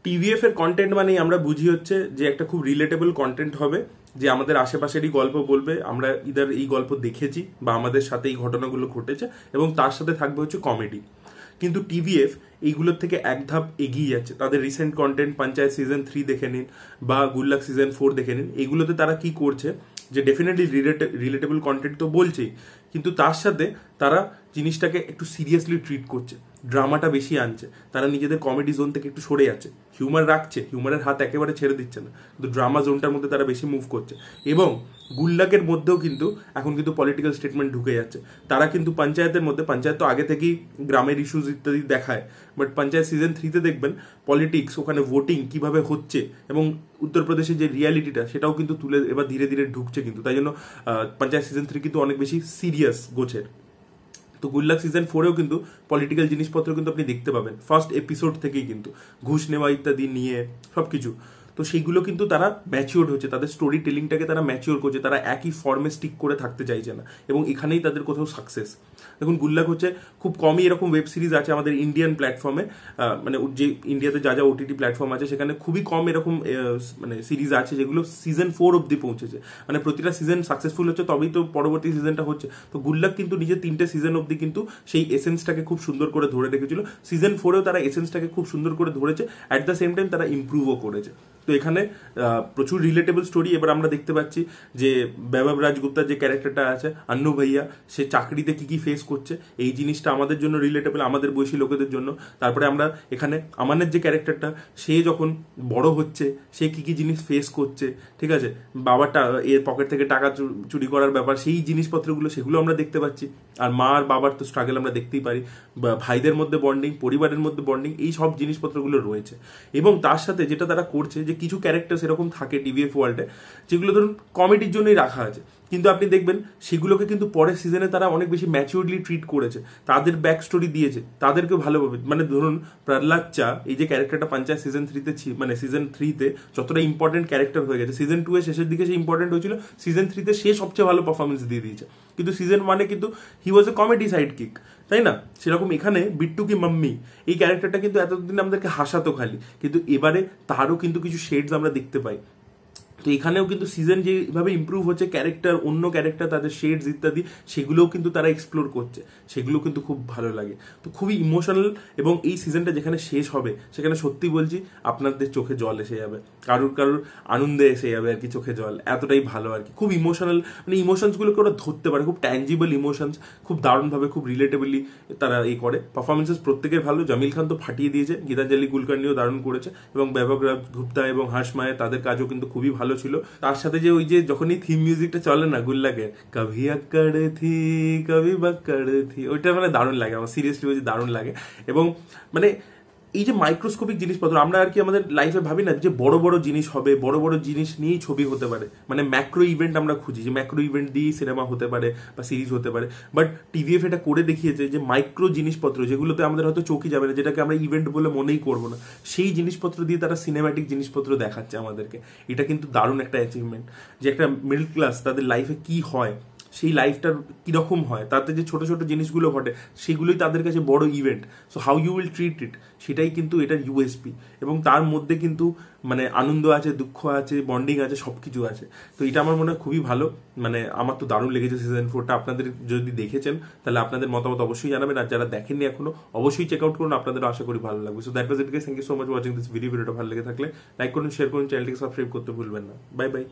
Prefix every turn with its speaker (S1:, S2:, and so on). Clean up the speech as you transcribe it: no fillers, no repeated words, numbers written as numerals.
S1: TVF এর content মানেই আমরা বুঝি হচ্ছে যে একটা খুব রিলেটেবল কন্টেন্ট হবে, যে আমাদের আশেপাশেরই গল্প বলবে, আমরা ইদার এই গল্প দেখেছি বা আমাদের সাথে এই ঘটনাগুলো ঘটেছে, এবং তার সাথে থাকবে হচ্ছে কমেডি। কিন্তু টিভিএফ এইগুলোর থেকে এক ধাপ এগিয়ে যাচ্ছে। তাদের রিসেন্ট কন্টেন্ট পঞ্চায়েত সিজন 3 দেখে নিন বা গুল্লাক সিজন 4 দেখে নিন, এগুলোতে তারা কি করছে যে ডেফিনেটলি রিলেটেবল কন্টেন্ট তো বলছেই, কিন্তু তার সাথে তারা জিনিসটাকে একটু সিরিয়াসলি ট্রিট করছে, ড্রামাটা বেশি আনছে, তারা নিজেদের কমেডি জোন থেকে একটু সরে যাচ্ছে, হিউমার রাখছে, হিউমারের হাত একেবারে ছেড়ে দিচ্ছে না, কিন্তু ড্রামা জোনটার মধ্যে তারা বেশি মুভ করছে। এবং গুল্লাকের মধ্যেও কিন্তু এখন কিন্তু পলিটিক্যাল স্টেটমেন্ট ঢুকে যাচ্ছে। তারা কিন্তু পঞ্চায়েতের মধ্যে, পঞ্চায়েত তো আগে থেকেই গ্রামের ইস্যুজ ইত্যাদি দেখায়, বাট পঞ্চায়েত সিজন 3-তে দেখবেন পলিটিক্স, ওখানে ভোটিং কিভাবে হচ্ছে এবং উত্তরপ্রদেশের যে রিয়ালিটিটা সেটাও কিন্তু তুলে এবার ধীরে ধীরে ঢুকছে কিন্তু। তাই জন্য পঞ্চায়েত সিজন 3 কিন্তু অনেক বেশি সিরিয়াস গোছের। তো গুল্লাক সিজন 4-এও কিন্তু পলিটিক্যাল জিনিসপত্র কিন্তু আপনি দেখতে পাবেন ফার্স্ট এপিসোড থেকেই, কিন্তু ঘুষ নেওয়া ইত্যাদি নিয়ে সবকিছু। তো সেইগুলো কিন্তু তারা ম্যাচিওর হচ্ছে, তাদের স্টোরি টেলিংটাকে তারা ম্যাচিওর করছে, তারা একই ফর্মে স্টিক করে থাকতে চাইছে না, এবং এখানেই তাদের কোথাও সাকসেস। দেখুন গুল্লাক হচ্ছে খুব কমই এরকম ওয়েব সিরিজ আছে আমাদের ইন্ডিয়ান প্ল্যাটফর্মে, মানে যে ইন্ডিয়াতে যা যা ওটিটি প্ল্যাটফর্ম আছে সেখানে খুবই কম এরকম মানে সিরিজ আছে যেগুলো সিজন 4 অব্দি পৌঁছেছে, মানে প্রতিটা সিজন সাকসেসফুল হচ্ছে তবেই তো পরবর্তী সিজনটা হচ্ছে। তো গুল্লাক কিন্তু নিজে 3টে সিজন অব্দি কিন্তু সেই এসেন্সটাকে খুব সুন্দর করে ধরে রেখেছিল, সিজন 4-এও তারা এসেন্সটাকে খুব সুন্দর করে ধরেছে, অ্যাট দ্য সেম টাইম তারা ইমপ্রুভও করেছে। তো এখানে প্রচুর রিলেটেবল স্টোরি। এবার আমরা দেখতে পাচ্ছি যে বৈভব রাজগুপ্তার যে ক্যারেক্টারটা আছে আন্নু ভাইয়া, সে চাকরিতে কি কি ফেস করছে, এই জিনিসটা আমাদের জন্য রিলেটেবল, আমাদের বয়সী লোকেদের জন্য। তারপরে আমরা এখানে আমানের যে ক্যারেক্টারটা, সে যখন বড় হচ্ছে সে কি কি জিনিস ফেস করছে, ঠিক আছে, বাবারটা এর পকেট থেকে টাকা চুরি করার ব্যাপার, সেই জিনিসপত্রগুলো সেগুলো আমরা দেখতে পাচ্ছি। আর মা আর বাবার তো স্ট্রাগল আমরা দেখতেই পারি, ভাইদের মধ্যে বন্ডিং, পরিবারের মধ্যে বন্ডিং, এই সব জিনিসপত্রগুলো রয়েছে। এবং তার সাথে যেটা তারা করছে যে কিছু ক্যারেক্টার এরকম থাকে টিভিএফ ওয়ার্ল্ডে যেগুলো ধরুন কমেডির জন্যই রাখা আছে, কিন্তু আপনি দেখবেন সেগুলোকে কিন্তু পরের সিজনে তারা অনেক বেশি ম্যাচিউরলি ট্রিট করেছে, তাদের ব্যাক স্টোরি দিয়েছে, তাদেরকে ভালোভাবে। মানে ধরুন প্রহ্লাদ চা, এই যে ক্যারেক্টারটা পঞ্চায়েত সিজন 3-তে মানে সিজন 3-তে যতটা ইম্পর্টেন্ট ক্যারেক্টার হয়ে গেছে, সিজন 2 এর শেষের দিকে সে ইম্পর্টেন্ট হয়েছিল, সিজন 3-তে সে সবচেয়ে ভালো পারফরমেন্স দিয়ে দিয়েছে, কিন্তু সিজন 1-এ কিন্তু হি ওয়াজ এ কমেডি সাইড কিক, তাই না? সেরকম এখানে বিট্টু কি মাম্মি, এই ক্যারেক্টারটা কিন্তু এতদিন আমাদেরকে হাসাতো খালি, কিন্তু এবারে তারও কিন্তু কিছু শেডস আমরা দেখতে পাই। তো এখানেও কিন্তু সিজন যেভাবে ইমপ্রুভ হচ্ছে, ক্যারেক্টার, অন্য ক্যারেক্টার, তাদের শেডস ইত্যাদি, সেগুলোও কিন্তু তারা এক্সপ্লোর করছে, সেগুলো কিন্তু খুব ভালো লাগে। তো খুবই ইমোশনাল, এবং এই সিজনটা যেখানে শেষ হবে সেখানে সত্যি বলছি আপনাদের চোখে জল এসে যাবে, কারুর কারুর আনন্দে এসে যাবে আর কি চোখে জল, এতটাই ভালো আর কি। খুব ইমোশনাল, মানে ইমোশনসগুলোকে ওরা ধরতে পারে, খুব ট্যাঞ্জিবল ইমোশনস, খুব দারুণভাবে, খুব রিলেটেবলি তারা এই করে। পারফরমেন্সেস প্রত্যেকের ভালো, জামিল খান তো ফাটিয়ে দিয়েছে, গীতাঞ্জলি কুলকার্নিও দারুণ করেছে, এবং বৈভব গুপ্তা এবং হর্ষ মায়া তাদের কাজও কিন্তু খুবই ভালো ছিল। তার সাথে যে ওই যে যখনই থিম মিউজিকটা চলে না গুল্লাকের, কভি আক্কড় থি কভি বাক্কড় থি, ওইটা মানে দারুণ লাগে আমার, সিরিয়াসলি বলছি দারুণ লাগে। এবং মানে এই যে মাইক্রোস্কোপিক জিনিসপত্র, আমরা আর কি আমাদের লাইফে ভাবি না যে বড় বড় জিনিস হবে, বড় বড় জিনিস নিয়েই ছবি হতে পারে, মানে ম্যাক্রো ইভেন্ট আমরা খুঁজি যে ম্যাক্রো ইভেন্ট দিয়েই সিনেমা হতে পারে বা সিরিজ হতে পারে, বাট টিভিএফ এটা করে দেখিয়েছে যে মাইক্রো জিনিসপত্র যেগুলোতে আমাদের হয়তো চোখই যাবে না, যেটাকে আমরা ইভেন্ট বলে মনেই করবো না, সেই জিনিসপত্র দিয়ে তারা সিনেম্যাটিক জিনিসপত্র দেখাচ্ছে আমাদেরকে। এটা কিন্তু দারুণ একটা অ্যাচিভমেন্ট, যে একটা মিডল ক্লাস তাদের লাইফে কি হয়, সেই লাইফটার কিরকম হয়, তাতে যে ছোট ছোট জিনিসগুলো ঘটে সেগুলোই তাদের কাছে বড় event. So how you will treat it, সেটাই কিন্তু এটার ইউএসপি। এবং তার মধ্যে কিন্তু মানে আনন্দ আছে, দুঃখ আছে, বন্ডিং আছে, সব কিছু আছে। তো এটা আমার মনে হয় খুবই ভালো, মানে আমার তো দারুণ লেগেছে সিজন 4টা। আপনাদের যদি দেখেছেন তাহলে আপনাদের মতামত অবশ্যই জানাবেন, আর যারা দেখেননি এখনো অবশ্যই চেক আউট করুন, আপনাদের আশা করি ভালো লাগবে। So that was it guys, thank you so much watching this video. ভিডিওটা ভালো লেগে থাকলে লাইক করুন, শেয়ার করুন, চ্যানেলটিকে সাবস্ক্রাইব করতে ভুলবেন না। Bye bye.